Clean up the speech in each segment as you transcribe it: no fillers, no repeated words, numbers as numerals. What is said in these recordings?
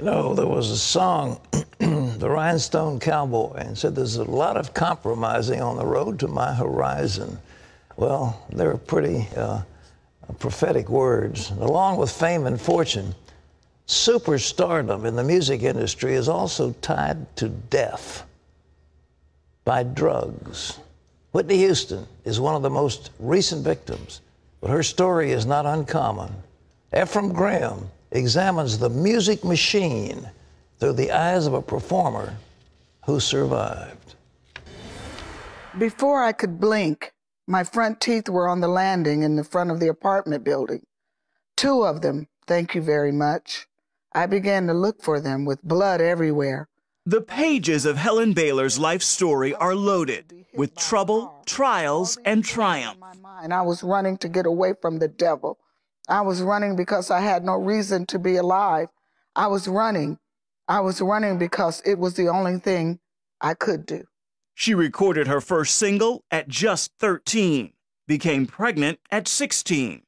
You know, there was a song, The Rhinestone Cowboy, and said there's a lot of compromising on the road to my horizon. Well, they're pretty prophetic words. Along with fame and fortune, superstardom in the music industry is also tied to death by drugs. Whitney Houston is one of the most recent victims, but her story is not uncommon. Ephraim Graham examines the music machine through the eyes of a performer who survived. Before I could blink, my front teeth were on the landing in the front of the apartment building. 2 of them, thank you very much. I began to look for them with blood everywhere. The pages of Helen Baylor's life story are loaded with trouble, trials, and triumph. I was running to get away from the devil. I was running because I had no reason to be alive. I was running because it was the only thing I could do. She recorded her first single at just 13, became pregnant at 16,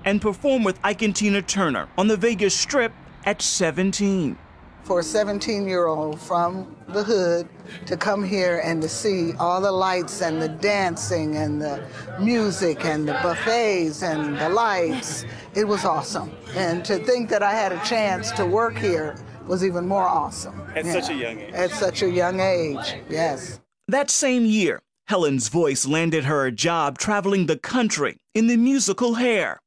and performed with Ike and Tina Turner on the Vegas Strip at 17. For a 17-year-old from the hood to come here and to see all the lights and the dancing and the music and the buffets and the lights, it was awesome. And to think that I had a chance to work here was even more awesome. At such a young age. At such a young age, yes. That same year, Helen's voice landed her a job traveling the country in the musical Hair.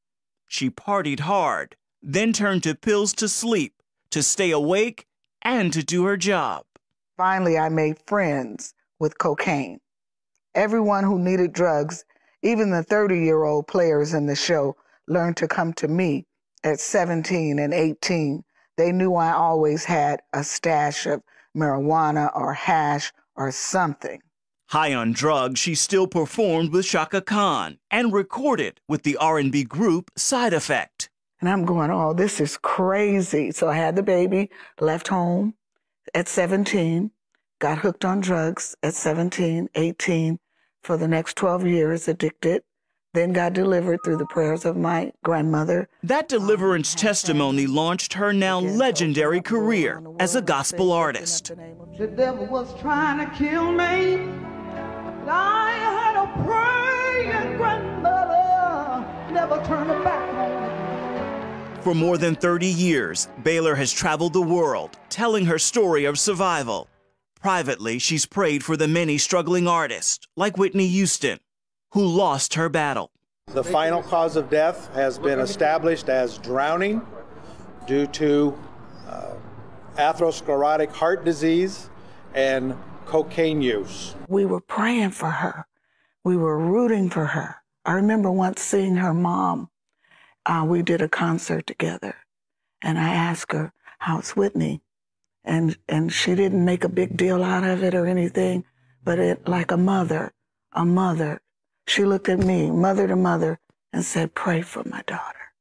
She partied hard, then turned to pills to sleep, to stay awake, and to do her job. Finally, I made friends with cocaine. Everyone who needed drugs, even the 30-year-old players in the show, learned to come to me at 17 and 18. They knew I always had a stash of marijuana or hash or something. High on drugs, she still performed with Chaka Khan and recorded with the R&B group Side Effect. And I'm going, oh, this is crazy. So I had the baby, left home at 17, got hooked on drugs at 17, 18, for the next 12 years, addicted, then got delivered through the prayers of my grandmother. That deliverance testimony launched her now legendary career as a gospel artist. The devil was trying to kill me. I had a praying grandmother, never turned her back on me. For more than 30 years, Baylor has traveled the world, telling her story of survival. Privately, she's prayed for the many struggling artists, like Whitney Houston, who lost her battle. The final cause of death has been established as drowning due to atherosclerotic heart disease and cocaine use. We were praying for her. We were rooting for her. I remember once seeing her mom. We did a concert together, and I asked her, how's Whitney? And she didn't make a big deal out of it or anything, but like a mother. She looked at me, mother to mother, and said, pray for my daughter.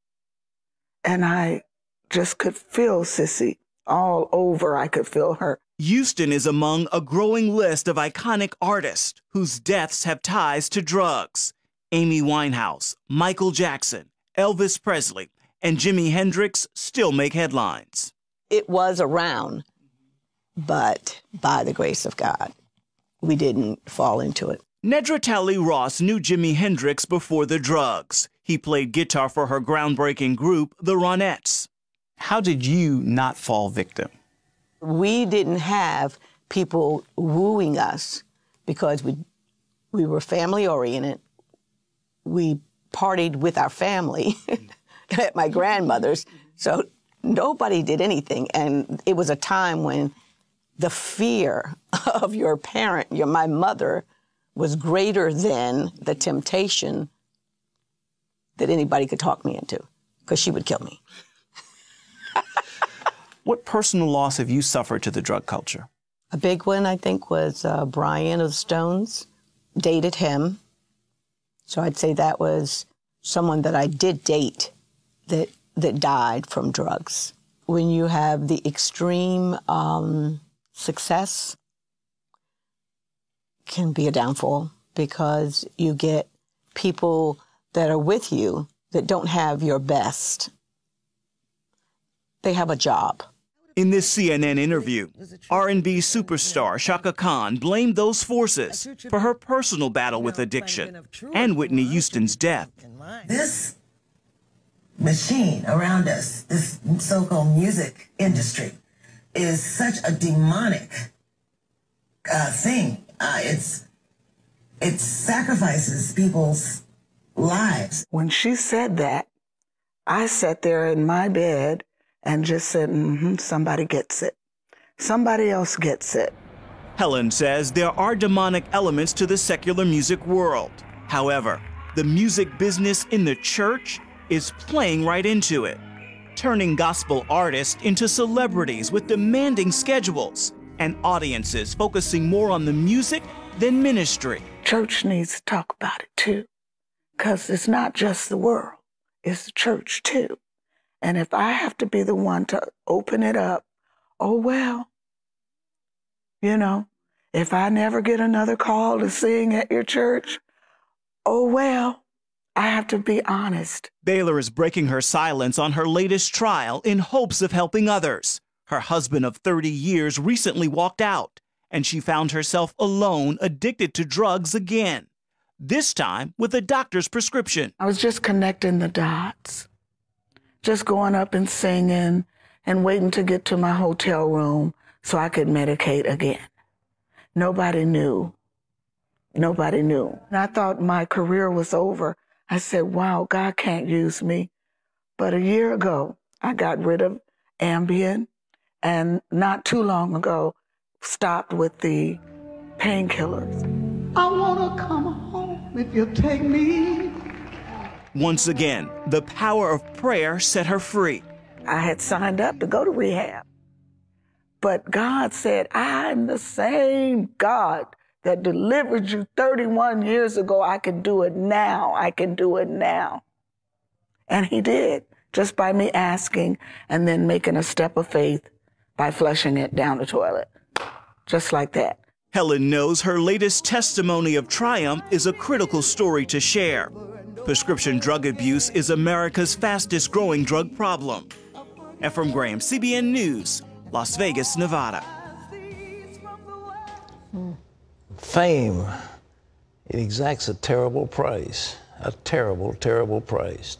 And I just could feel Sissy all over. I could feel her. Houston is among a growing list of iconic artists whose deaths have ties to drugs. Amy Winehouse, Michael Jackson, Elvis Presley, and Jimi Hendrix still make headlines. It was around, but by the grace of God, we didn't fall into it. Nedra Talley-Ross knew Jimi Hendrix before the drugs. He played guitar for her groundbreaking group, the Ronettes. How did you not fall victim? We didn't have people wooing us because we were family-oriented. We partied with our family at my grandmother's, so nobody did anything. And it was a time when the fear of your parent, my mother, was greater than the temptation that anybody could talk me into, because she would kill me. What personal loss have you suffered to the drug culture? A big one, I think, was Brian of the Stones. Dated him. So I'd say that was someone that I did date that died from drugs. When you have the extreme success, can be a downfall, because you get people that are with you that don't have your best. They have a job. In this CNN interview, R&B superstar Chaka Khan blamed those forces for her personal battle with addiction and Whitney Houston's death. This machine around us, this so-called music industry, is such a demonic thing. It sacrifices people's lives. When she said that, I sat there in my bed and just said, somebody gets it. Somebody else gets it. Helen says there are demonic elements to the secular music world. However, the music business in the church is playing right into it, turning gospel artists into celebrities with demanding schedules and audiences focusing more on the music than ministry. Church needs to talk about it too, because it's not just the world, it's the church too. And if I have to be the one to open it up, oh well. You know, if I never get another call to sing at your church, oh well. I have to be honest. Baylor is breaking her silence on her latest trial in hopes of helping others. Her husband of 30 years recently walked out, and she found herself alone, addicted to drugs again, this time with a doctor's prescription. I was just connecting the dots, just going up and singing and waiting to get to my hotel room so I could medicate again. Nobody knew. Nobody knew. And I thought my career was over. I said, wow, God can't use me. But a year ago, I got rid of Ambien, and not too long ago, stopped with the painkillers. I want to come home if you take me. Once again, the power of prayer set her free. I had signed up to go to rehab. But God said, I'm the same God that delivered you 31 years ago. I can do it now. I can do it now. And he did, just by me asking and then making a step of faith by flushing it down the toilet, just like that. Helen knows her latest testimony of triumph is a critical story to share. Prescription drug abuse is America's fastest growing drug problem. Ephraim Graham, CBN News, Las Vegas, Nevada. Fame, it exacts a terrible price, a terrible, terrible price.